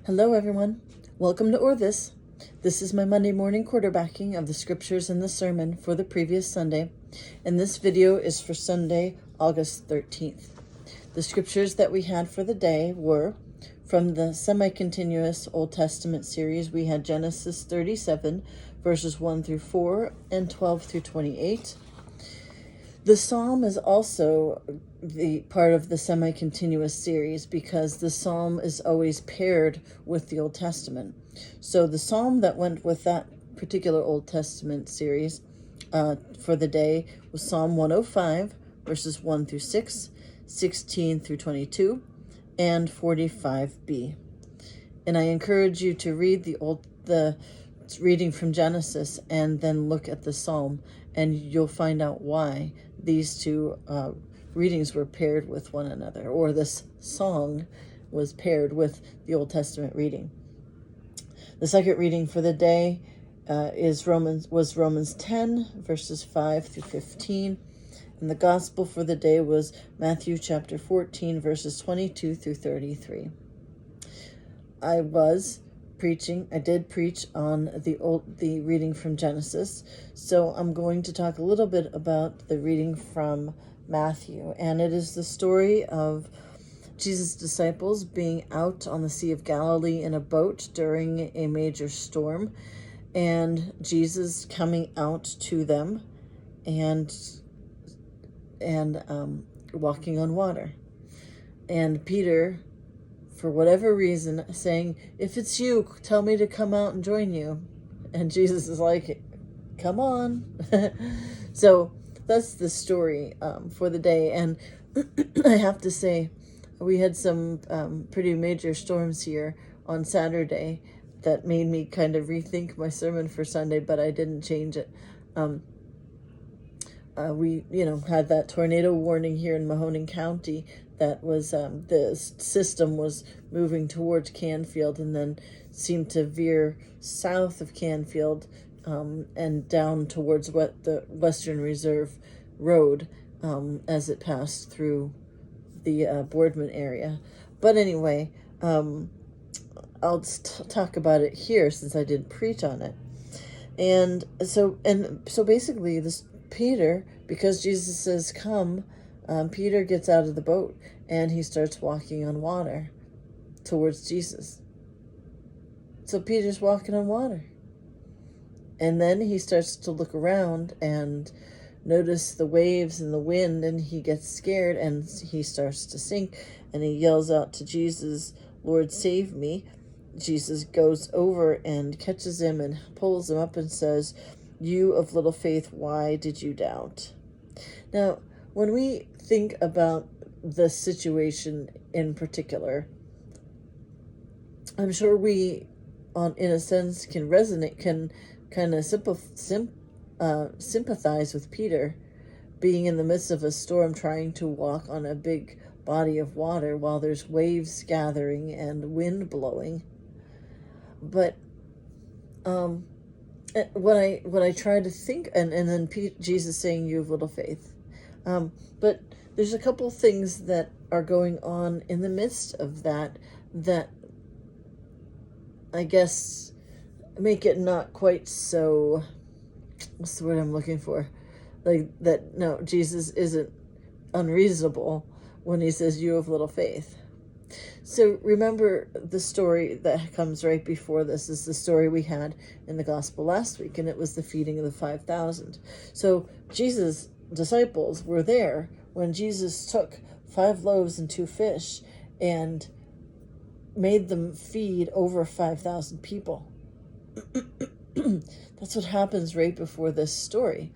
Hello, everyone. Welcome to Or This. This is my Monday morning quarterbacking of the scriptures and the sermon for the previous Sunday, and this video is for Sunday, August 13th. The scriptures that we had for the day were from the semi-continuous Old Testament series. We had Genesis 37, verses 1 through 4 and 12 through 28. The psalm is also the part of the semi-continuous series because the psalm is always paired with the Old Testament. So the psalm that went with that particular Old Testament series for the day was Psalm 105, verses 1 through 6, 16 through 22, and 45b. And I encourage you to read the reading from Genesis and then look at the psalm, and you'll find out why these two readings were paired with one another, or this song was paired with the Old Testament reading. The second reading for the day was Romans 10, verses 5 through 15. And the gospel for the day was Matthew chapter 14, verses 22 through 33. I did preach on the reading from Genesis, so I'm going to talk a little bit about the reading from Matthew, and it is the story of Jesus' disciples being out on the Sea of Galilee in a boat during a major storm, and Jesus coming out to them and walking on water, and Peter, for whatever reason, saying, "If it's you, tell me to come out and join you." And Jesus is like, "Come on." So that's the story for the day. And I have to say, we had some pretty major storms here on Saturday that made me kind of rethink my sermon for Sunday, but I didn't change it. We had that tornado warning here in Mahoning County that was the system was moving towards Canfield and then seemed to veer south of Canfield and down towards the Western Reserve Road as it passed through the Boardman area. But anyway, I'll talk about it here since I didn't preach on it. And so basically this Peter, because Jesus says come, Peter gets out of the boat and he starts walking on water towards Jesus. So Peter's walking on water. And then he starts to look around and notice the waves and the wind, and he gets scared and he starts to sink, and he yells out to Jesus, "Lord, save me." Jesus goes over and catches him and pulls him up and says, "You of little faith, why did you doubt?" Now, when we think about the situation in particular, I'm sure we, in a sense, can resonate, can kind of sympathize with Peter being in the midst of a storm, trying to walk on a big body of water while there's waves gathering and wind blowing. But what I try to think, and then Jesus saying, "You have little faith," but there's a couple things that are going on in the midst of that I guess make it not quite so, what's the word I'm looking for? Like that, no, Jesus isn't unreasonable when he says, "You have little faith." So remember, the story that comes right before this is the story we had in the gospel last week, and it was the feeding of the 5,000. So Jesus' disciples were there when Jesus took 5 loaves and 2 fish and made them feed over 5,000 people. That's what happens right before this story.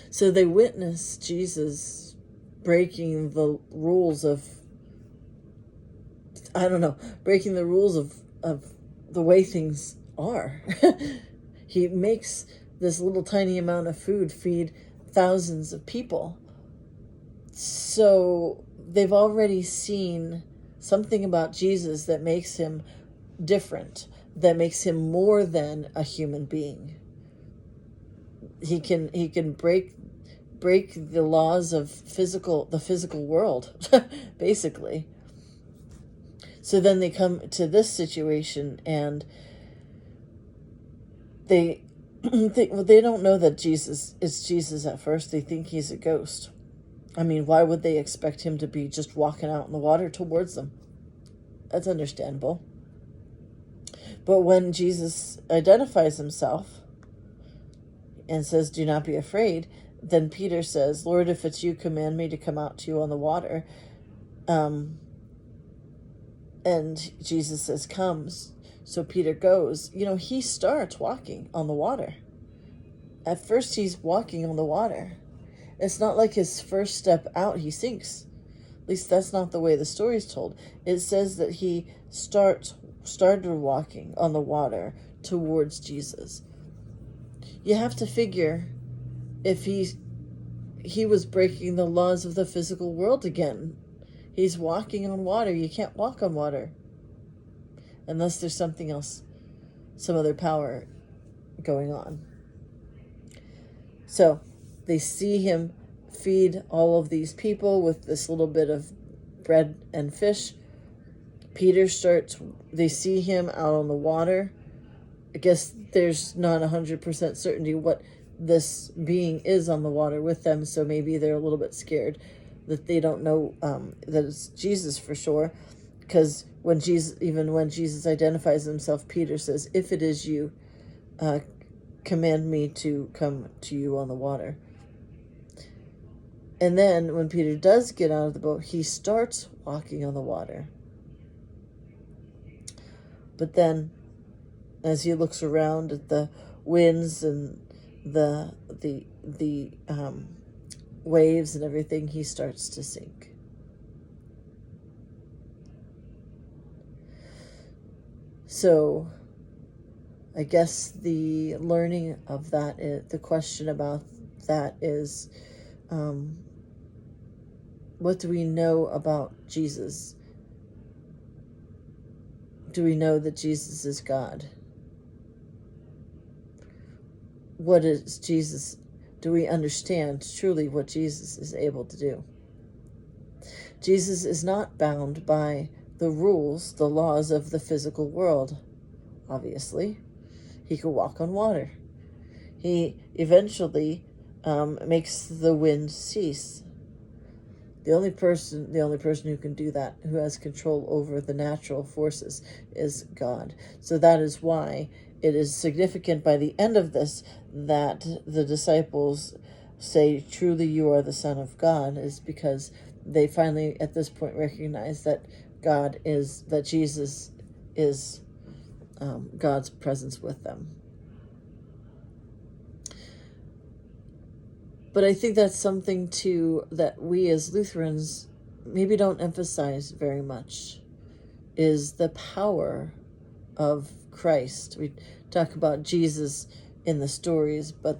So they witnessed Jesus breaking the rules of, breaking the rules of the way things are. He makes this little tiny amount of food feed thousands of people. So they've already seen something about Jesus that makes him different, that makes him more than a human being. He can break the laws of the physical world, basically. So then they come to this situation, and they they don't know that Jesus is Jesus at first. They think he's a ghost. I mean, why would they expect him to be just walking out in the water towards them? That's understandable. But when Jesus identifies himself and says, "Do not be afraid," then Peter says, "Lord, if it's you, command me to come out to you on the water." And Jesus says, "Comes." So Peter goes. He starts walking on the water. At first, he's walking on the water. It's not like his first step out, he sinks. At least that's not the way the story's told. It says that he started walking on the water towards Jesus. You have to figure if he was breaking the laws of the physical world again. He's walking on water. You can't walk on water unless there's something else, some other power going on. So they see him feed all of these people with this little bit of bread and fish. They see him out on the water. I guess there's not 100% certainty what this being is on the water with them, so maybe they're a little bit scared that they don't know that it's Jesus for sure. Because when Jesus identifies himself, Peter says, "If it is you, command me to come to you on the water." And then when Peter does get out of the boat, he starts walking on the water. But then, as he looks around at the winds and the waves and everything, he starts to sink. So I guess the learning of that, the question about that is, what do we know about Jesus? Do we know that Jesus is God? What is Jesus? Do we understand truly what Jesus is able to do? Jesus is not bound by the rules, the laws of the physical world, obviously. He could walk on water. He eventually makes the wind cease. The only person who can do that, who has control over the natural forces, is God. So that is why it is significant by the end of this that the disciples say, "Truly you are the Son of God," is because they finally at this point recognize that Jesus is God's presence with them. But I think that's something too that we as Lutherans maybe don't emphasize very much, is the power of Christ. We talk about Jesus in the stories, but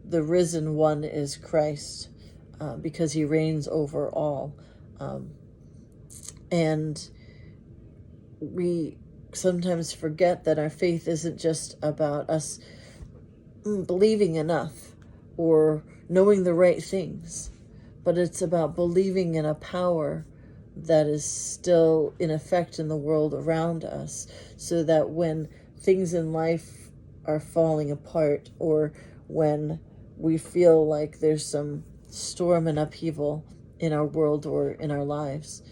the risen one is Christ, because he reigns over all. And we sometimes forget that our faith isn't just about us believing enough or knowing the right things, but it's about believing in a power that is still in effect in the world around us, so that when things in life are falling apart, or when we feel like there's some storm and upheaval in our world or in our lives,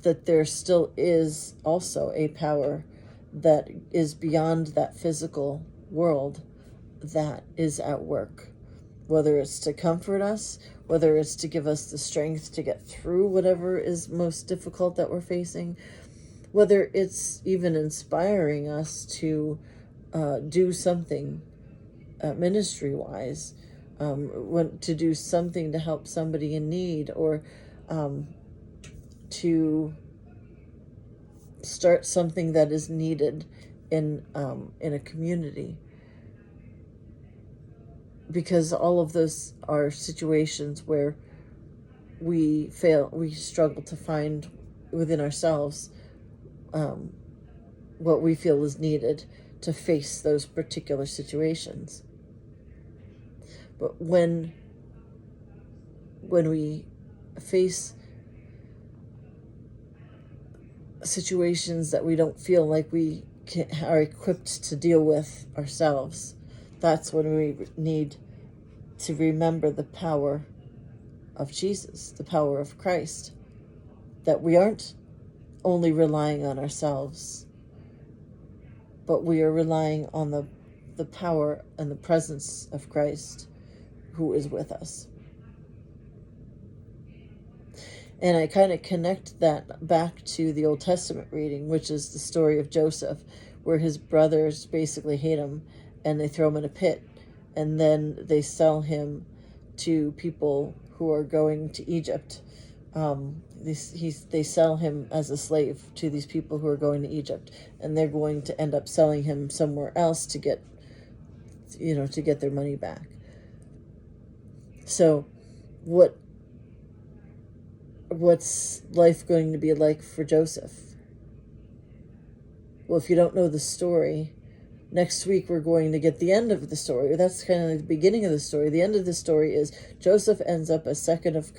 that there still is also a power that is beyond that physical world that is at work. Whether it's to comfort us, whether it's to give us the strength to get through whatever is most difficult that we're facing, whether it's even inspiring us to do something ministry-wise, to do something to help somebody in need, or to start something that is needed in a community. Because all of those are situations where we struggle to find within ourselves what we feel is needed to face those particular situations. But when we face situations that we don't feel like we are equipped to deal with ourselves. That's when we need to remember the power of Jesus, the power of Christ, that we aren't only relying on ourselves, but we are relying on the power and the presence of Christ who is with us. And I kind of connect that back to the Old Testament reading, which is the story of Joseph, where his brothers basically hate him and they throw him in a pit, and then they sell him to people who are going to Egypt. They sell him as a slave to these people who are going to Egypt, and they're going to end up selling him somewhere else to get their money back. So what's life going to be like for Joseph? Well, if you don't know the story, next week we're going to get the end of the story. That's kind of the beginning of the story. The end of the story is Joseph ends up as second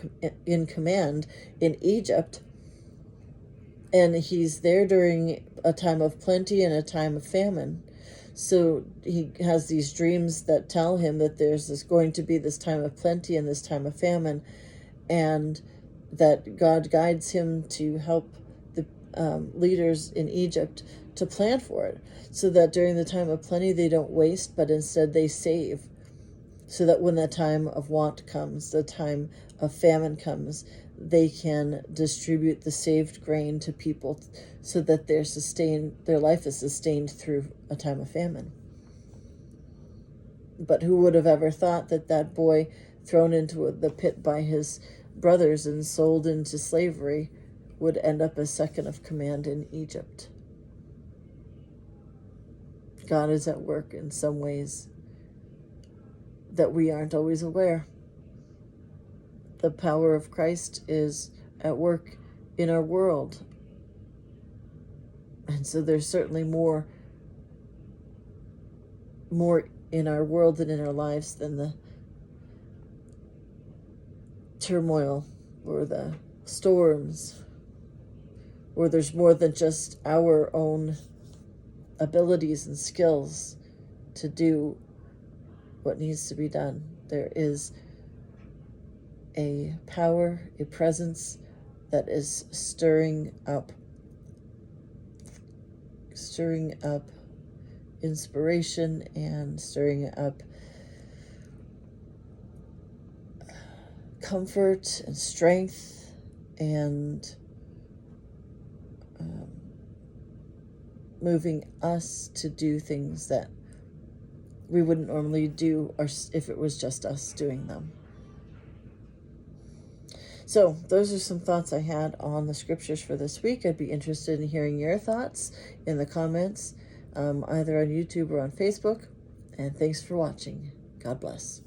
in command in Egypt, and he's there during a time of plenty and a time of famine. So he has these dreams that tell him that there's going to be this time of plenty and this time of famine, and that God guides him to help the leaders in Egypt to plan for it, so that during the time of plenty they don't waste, but instead they save, so that when the time of want comes, the time of famine comes, they can distribute the saved grain to people so that their life is sustained through a time of famine. But who would have ever thought that that boy thrown into the pit by his brothers and sold into slavery would end up as second of command in Egypt? God is at work in some ways that we aren't always aware. The power of Christ is at work in our world. And so there's certainly more in our world and in our lives than the turmoil or the storms, or there's more than just our own abilities and skills to do what needs to be done. There is a power, a presence that is stirring up inspiration and stirring up comfort and strength and moving us to do things that we wouldn't normally do if it was just us doing them. So those are some thoughts I had on the scriptures for this week. I'd be interested in hearing your thoughts in the comments, either on YouTube or on Facebook. And thanks for watching. God bless.